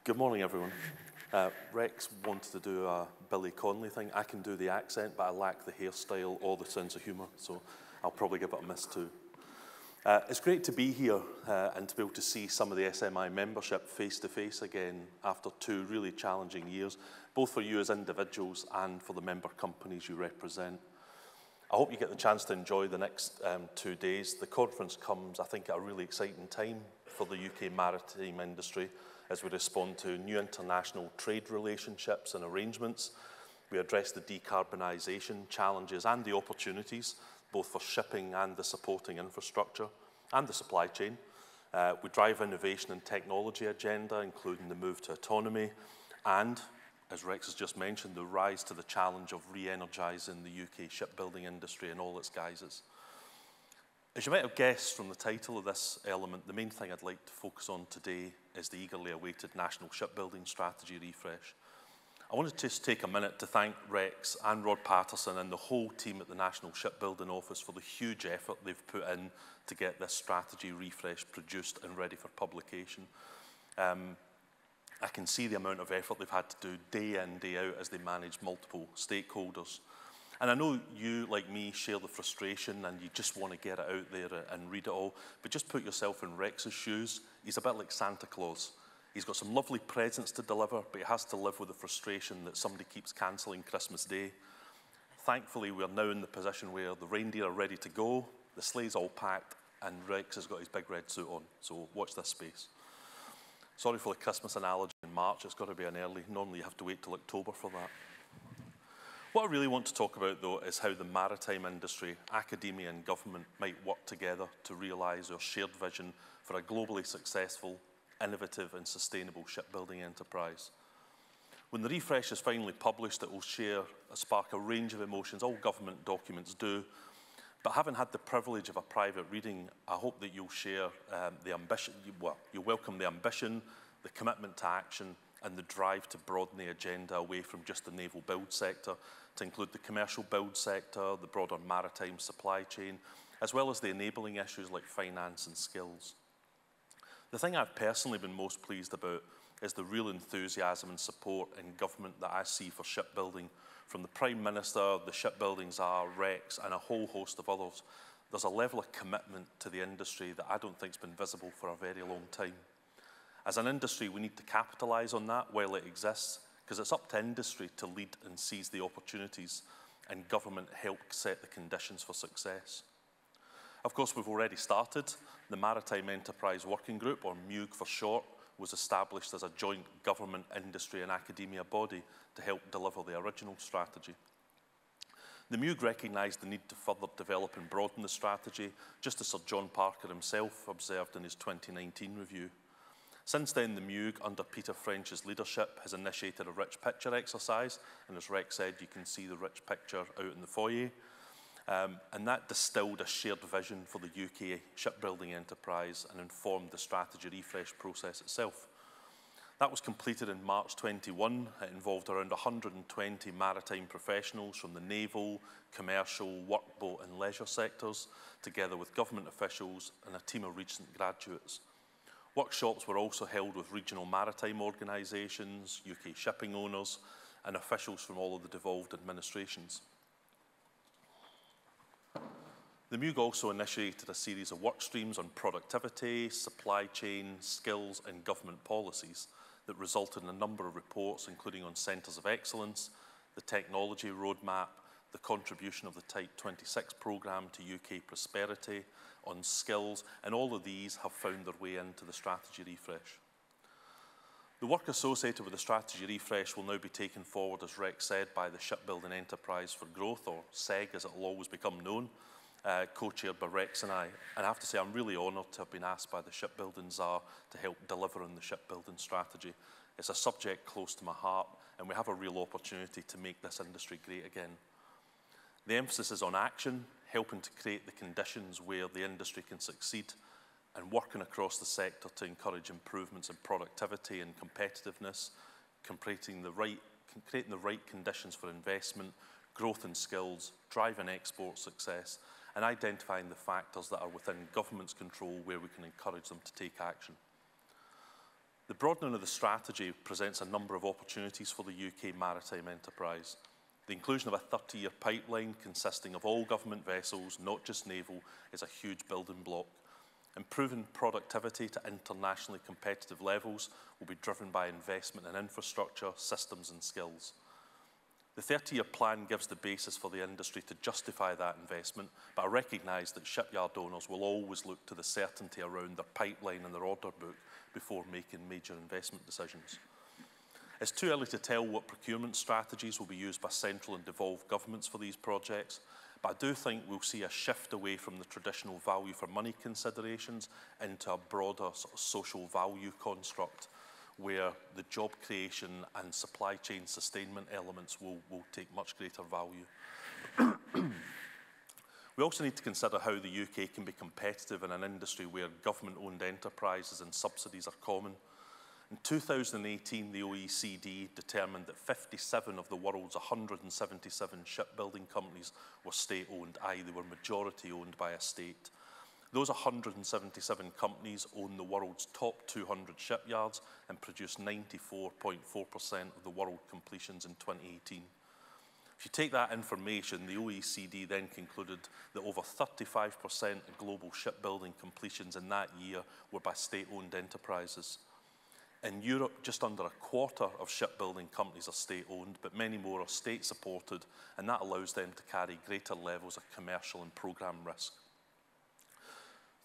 Good morning, everyone. Rex wanted to do a Billy Connolly thing. I can do the accent, but I lack the hairstyle or the sense of humour, so I'll probably give it a miss too. It's great to be here and to be able to see some of the SMI membership face-to-face again after 2 really challenging years, both for you as individuals and for the member companies you represent. I hope you get the chance to enjoy the next 2 days. The conference comes, I think, at a really exciting time for the UK maritime industry as we respond to new international trade relationships and arrangements. We address the decarbonisation challenges and the opportunities, both for shipping and the supporting infrastructure and the supply chain. We drive innovation and technology agenda, including the move to autonomy and, as Rex has just mentioned, the rise to the challenge of re-energising the UK shipbuilding industry in all its guises. As you might have guessed from the title of this element, the main thing I'd like to focus on today is the eagerly awaited National Shipbuilding Strategy refresh. I wanted to just take a minute to thank Rex and Rod Patterson and the whole team at the National Shipbuilding Office for the huge effort they've put in to get this strategy refresh produced and ready for publication. I can see the amount of effort they've had to do day in, day out as they manage multiple stakeholders. And I know you, like me, share the frustration and you just want to get it out there and read it all, but just put yourself in Rex's shoes. He's a bit like Santa Claus. He's got some lovely presents to deliver, but he has to live with the frustration that somebody keeps cancelling Christmas Day. Thankfully, we're now in the position where the reindeer are ready to go, the sleigh's all packed, and Rex has got his big red suit on, so watch this space. Sorry for the Christmas analogy in March, it's got to be an early. Normally you have to wait till October for that. What I really want to talk about, though, is how the maritime industry, academia and government might work together to realise our shared vision for a globally successful, innovative and sustainable shipbuilding enterprise. When the refresh is finally published, it will spark a range of emotions, all government documents do. But having had the privilege of a private reading, I hope that you'll share the ambition, you'll welcome the ambition, the commitment to action and the drive to broaden the agenda away from just the naval build sector to include the commercial build sector, the broader maritime supply chain, as well as the enabling issues like finance and skills. The thing I've personally been most pleased about is the real enthusiasm and support in government that I see for shipbuilding. From the Prime Minister, the Shipbuilding Czar, Rex, and a whole host of others, there's a level of commitment to the industry that I don't think has been visible for a very long time. As an industry, we need to capitalise on that while it exists, because it's up to industry to lead and seize the opportunities, and government help set the conditions for success. Of course, we've already started. The Maritime Enterprise Working Group, or MUG for short, was established as a joint government, industry and academia body to help deliver the original strategy. The MUG recognised the need to further develop and broaden the strategy, just as Sir John Parker himself observed in his 2019 review. Since then, the MUG, under Peter French's leadership, has initiated a rich picture exercise, and as Rex said, you can see the rich picture out in the foyer. And that distilled a shared vision for the UK shipbuilding enterprise and informed the strategy refresh process itself. That was completed in March 21. It involved around 120 maritime professionals from the naval, commercial, workboat and leisure sectors, together with government officials and a team of recent graduates. Workshops were also held with regional maritime organisations, UK shipping owners and officials from all of the devolved administrations. The MUG also initiated a series of work streams on productivity, supply chain, skills and government policies that resulted in a number of reports, including on centres of excellence, the technology roadmap, the contribution of the Type 26 programme to UK prosperity, on skills, and all of these have found their way into the strategy refresh. The work associated with the strategy refresh will now be taken forward, as Rex said, by the Shipbuilding Enterprise for Growth, or SEG as it will always become known, co-chaired by Rex and I. And I have to say I'm really honoured to have been asked by the Shipbuilding Czar to help deliver on the shipbuilding strategy. It's a subject close to my heart, and we have a real opportunity to make this industry great again. The emphasis is on action, helping to create the conditions where the industry can succeed, and working across the sector to encourage improvements in productivity and competitiveness, creating the right conditions for investment, growth in skills, driving export success, and identifying the factors that are within government's control where we can encourage them to take action. The broadening of the strategy presents a number of opportunities for the UK maritime enterprise. The inclusion of a 30-year pipeline consisting of all government vessels, not just naval, is a huge building block. Improving productivity to internationally competitive levels will be driven by investment in infrastructure, systems and skills. The 30-year plan gives the basis for the industry to justify that investment, but I recognise that shipyard owners will always look to the certainty around their pipeline and their order book before making major investment decisions. It's too early to tell what procurement strategies will be used by central and devolved governments for these projects, but I do think we'll see a shift away from the traditional value for money considerations into a broader sort of social value construct where the job creation and supply chain sustainment elements will take much greater value. We also need to consider how the UK can be competitive in an industry where government-owned enterprises and subsidies are common. In 2018, the OECD determined that 57 of the world's 177 shipbuilding companies were state-owned, i.e. they were majority owned by a state. Those 177 companies own the world's top 200 shipyards and produce 94.4% of the world completions in 2018. If you take that information, the OECD then concluded that over 35% of global shipbuilding completions in that year were by state-owned enterprises. In Europe, just under a quarter of shipbuilding companies are state-owned, but many more are state-supported, and that allows them to carry greater levels of commercial and programme risk.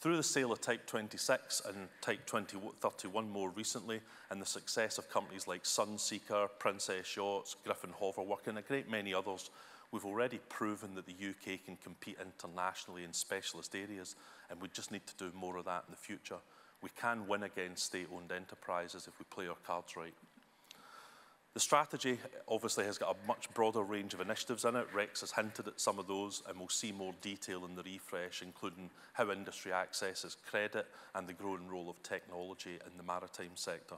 Through the sale of Type 26 and Type 31 more recently, and the success of companies like Sunseeker, Princess Yachts, Griffin Hoverwork, and a great many others, we've already proven that the UK can compete internationally in specialist areas, and we just need to do more of that in the future. We can win against state-owned enterprises if we play our cards right. The strategy obviously has got a much broader range of initiatives in it. Rex has hinted at some of those, and we'll see more detail in the refresh, including how industry accesses credit and the growing role of technology in the maritime sector.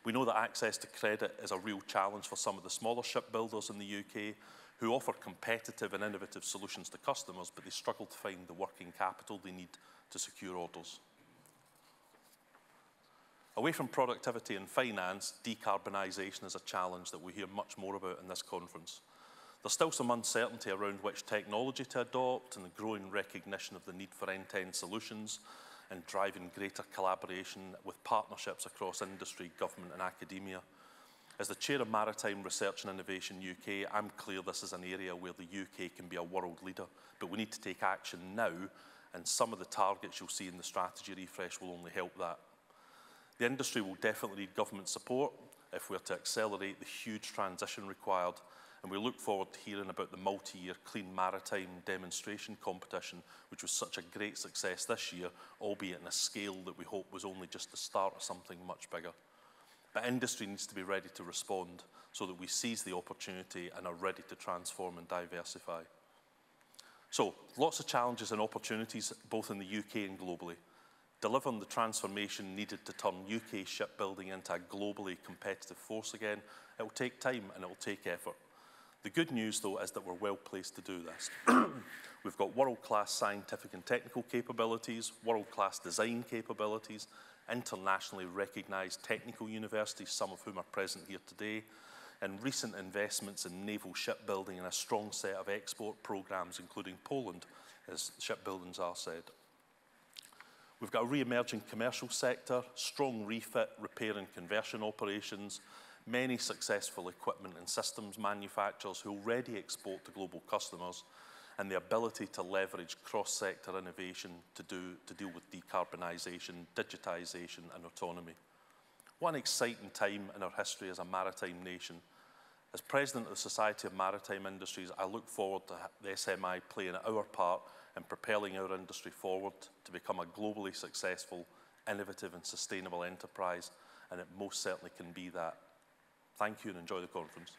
We know that access to credit is a real challenge for some of the smaller shipbuilders in the UK who offer competitive and innovative solutions to customers, but they struggle to find the working capital they need to secure orders. Away from productivity and finance, decarbonisation is a challenge that we hear much more about in this conference. There's still some uncertainty around which technology to adopt and the growing recognition of the need for end-to-end solutions and driving greater collaboration with partnerships across industry, government and academia. As the Chair of Maritime Research and Innovation UK, I'm clear this is an area where the UK can be a world leader, but we need to take action now, and some of the targets you'll see in the strategy refresh will only help that. The industry will definitely need government support if we're to accelerate the huge transition required, and we look forward to hearing about the multi-year Clean Maritime demonstration competition, which was such a great success this year, albeit in a scale that we hope was only just the start of something much bigger. But industry needs to be ready to respond so that we seize the opportunity and are ready to transform and diversify. So, lots of challenges and opportunities both in the UK and globally. Delivering the transformation needed to turn UK shipbuilding into a globally competitive force again, it will take time and it will take effort. The good news, though, is that we're well placed to do this. We've got world-class scientific and technical capabilities, world-class design capabilities, internationally recognised technical universities, some of whom are present here today, and recent investments in naval shipbuilding and a strong set of export programmes, including Poland, as Shipbuilding's are said. We've got a re-emerging commercial sector, strong refit, repair and conversion operations, many successful equipment and systems manufacturers who already export to global customers, and the ability to leverage cross-sector innovation to deal with decarbonisation, digitisation and autonomy. What an exciting time in our history as a maritime nation. As President of the Society of Maritime Industries, I look forward to the SMI playing our part in propelling our industry forward to become a globally successful, innovative and sustainable enterprise, and it most certainly can be that. Thank you and enjoy the conference.